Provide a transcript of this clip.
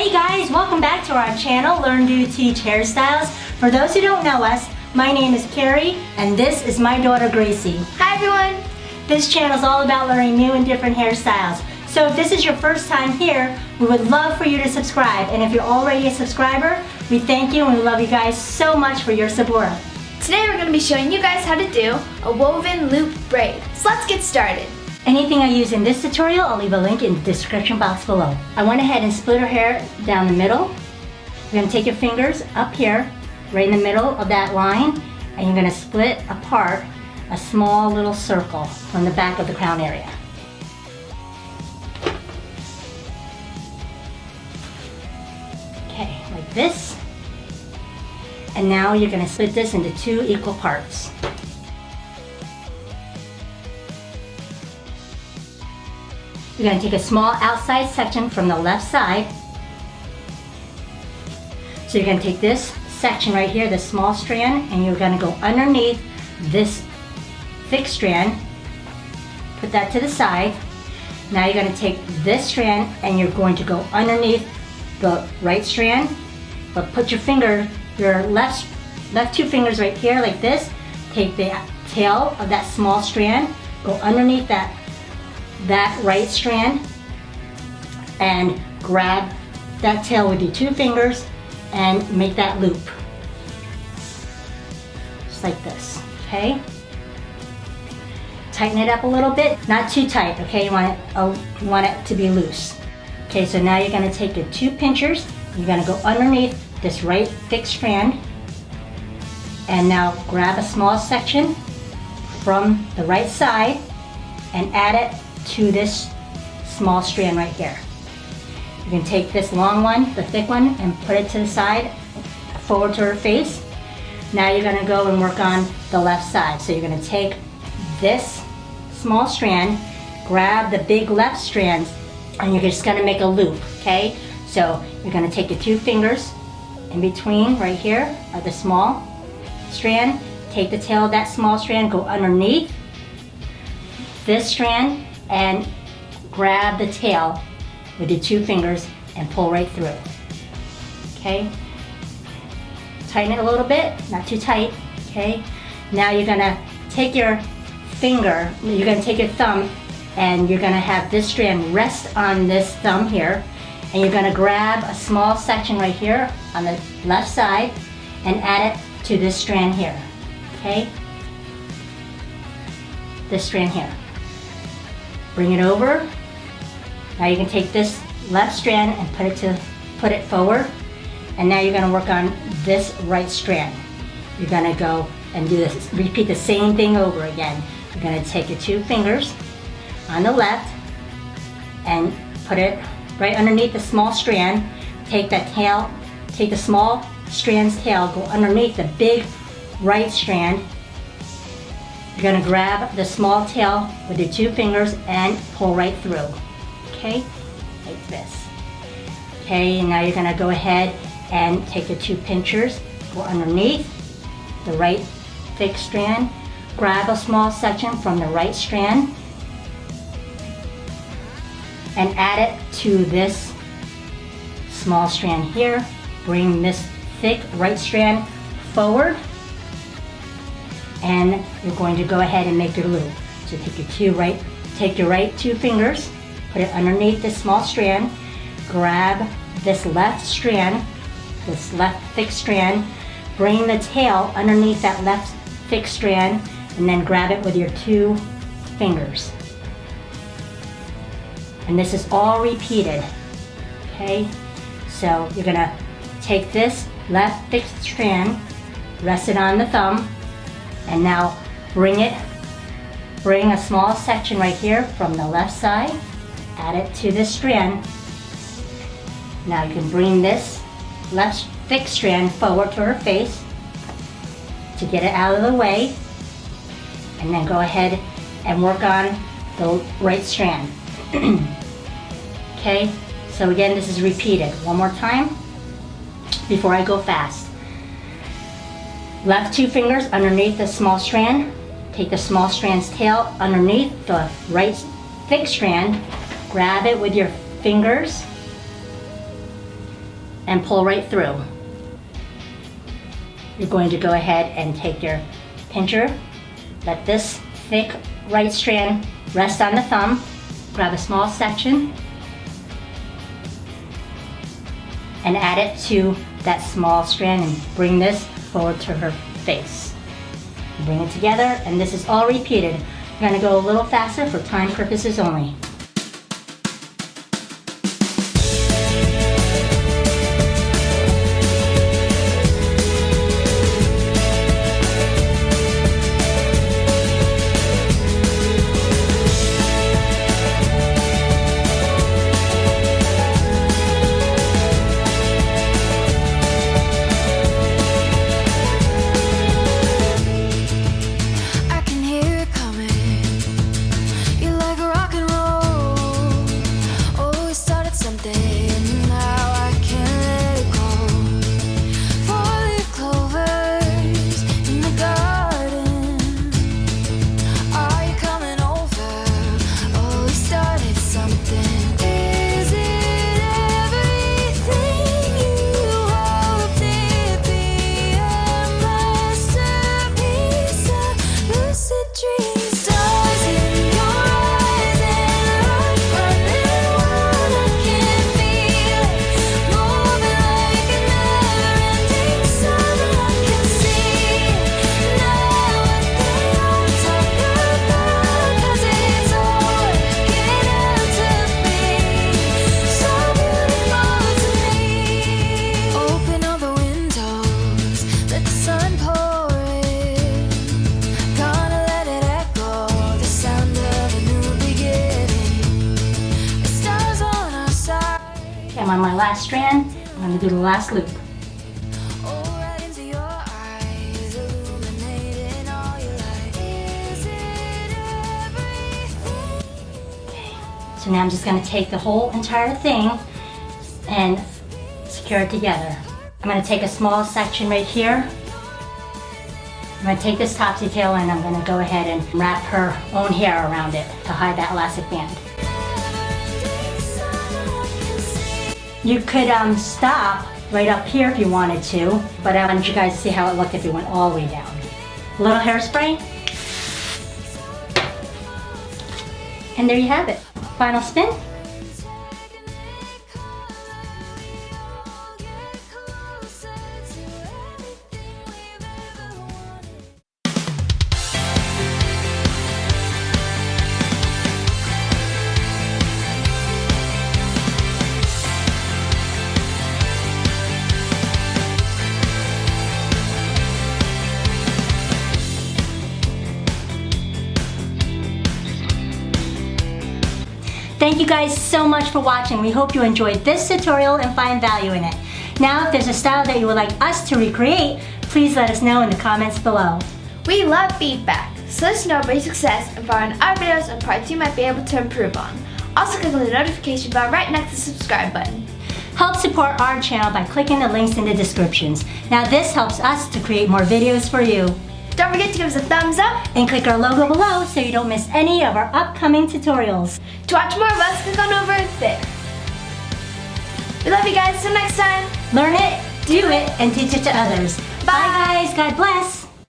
Hey guys, welcome back to our channel, Learn, Do, Teach Hairstyles. For those who don't know us, my name is Carrie and this is my daughter Gracie. Hi everyone! This channel is all about learning new and different hairstyles. So if this is your first time here, we would love for you to subscribe. And if you're already a subscriber, we thank you and we love you guys so much for your support. Today we're going to be showing you guys how to do a woven loop braid. So let's get started. Anything I use in this tutorial, I'll leave a link in the description box below. I went ahead and split her hair down the middle. You're going to take your fingers up here, right in the middle of that line, and you're going to split apart a small little circle from the back of the crown area. Okay, like this. And now you're going to split this into two equal parts. You're going to take a small outside section from the left side. So you're going to take this section right here, this small strand, and you're going to go underneath this thick strand. Put that to the side. Now you're going to take this strand and you're going to go underneath the right strand. But put your finger, your left two fingers right here like this. Take the tail of that small strand, go underneath that right strand and grab that tail with your two fingers and make that loop. Just like this, okay? Tighten it up a little bit, not too tight, okay? You want it to be loose. Okay, so now you're gonna take your two pinchers, you're gonna go underneath this right thick strand and now grab a small section from the right side and add it to this small strand right here. You can take this long one, the thick one, and put it to the side, forward to her face. Now you're gonna go and work on the left side. So you're gonna take this small strand, grab the big left strand, and you're just gonna make a loop, okay? So you're gonna take your two fingers in between right here of the small strand, take the tail of that small strand, go underneath this strand, and grab the tail with your two fingers and pull right through. Okay? Tighten it a little bit, not too tight. Okay? Now you're gonna take your finger, you're gonna take your thumb, and you're gonna have this strand rest on this thumb here, and you're gonna grab a small section right here on the left side and add it to this strand here. Okay? This strand here. Bring it over. Now you can take this left strand and put it forward. And now you're gonna work on this right strand. You're gonna go and do this, repeat the same thing over again. You're gonna take your two fingers on the left and put it right underneath the small strand. Take that tail, take the small strand's tail, go underneath the big right strand. You're gonna grab the small tail with your two fingers and pull right through, okay? Like this. Okay, and now you're gonna go ahead and take your two pinchers, go underneath the right thick strand, grab a small section from the right strand, and add it to this small strand here. Bring this thick right strand forward, and you're going to go ahead and make your loop. So take your right two fingers, put it underneath this small strand, grab this left strand, this left thick strand, bring the tail underneath that left thick strand, and then grab it with your two fingers. And this is all repeated, okay? So you're gonna take this left thick strand, rest it on the thumb, and now bring a small section right here from the left side, add it to this strand. Now you can bring this left thick strand forward to her face to get it out of the way, and then go ahead and work on the right strand. Okay, so again, this is repeated one more time before I go fast. Left two fingers underneath the small strand. Take the small strand's tail underneath the right thick strand. Grab it with your fingers and pull right through. You're going to go ahead and take your pincher, let this thick right strand rest on the thumb, grab a small section, and add it to that small strand and bring this forward to her face. Bring it together, and this is all repeated. I'm going to go a little faster for time purposes only. I'm on my last strand. I'm going to do the last loop. Okay. So now I'm just going to take the whole entire thing and secure it together. I'm going to take a small section right here. I'm going to take this topsy tail and I'm going to go ahead and wrap her own hair around it to hide that elastic band. You could stop right up here if you wanted to, but I wanted you guys to see how it looked if you went all the way down. A little hairspray. And there you have it. Final spin. Thank you guys so much for watching. We hope you enjoyed this tutorial and find value in it. Now, if there's a style that you would like us to recreate, please let us know in the comments below. We love feedback, so let us know about your success and find our videos and parts you might be able to improve on. Also click on the notification bell right next to the subscribe button. Help support our channel by clicking the links in the descriptions. Now this helps us to create more videos for you. Don't forget to give us a thumbs up and click our logo below so you don't miss any of our upcoming tutorials. To watch more of us, click on over there. We love you guys. Till next time. Learn it, do it, and teach it to others. Bye guys. God bless.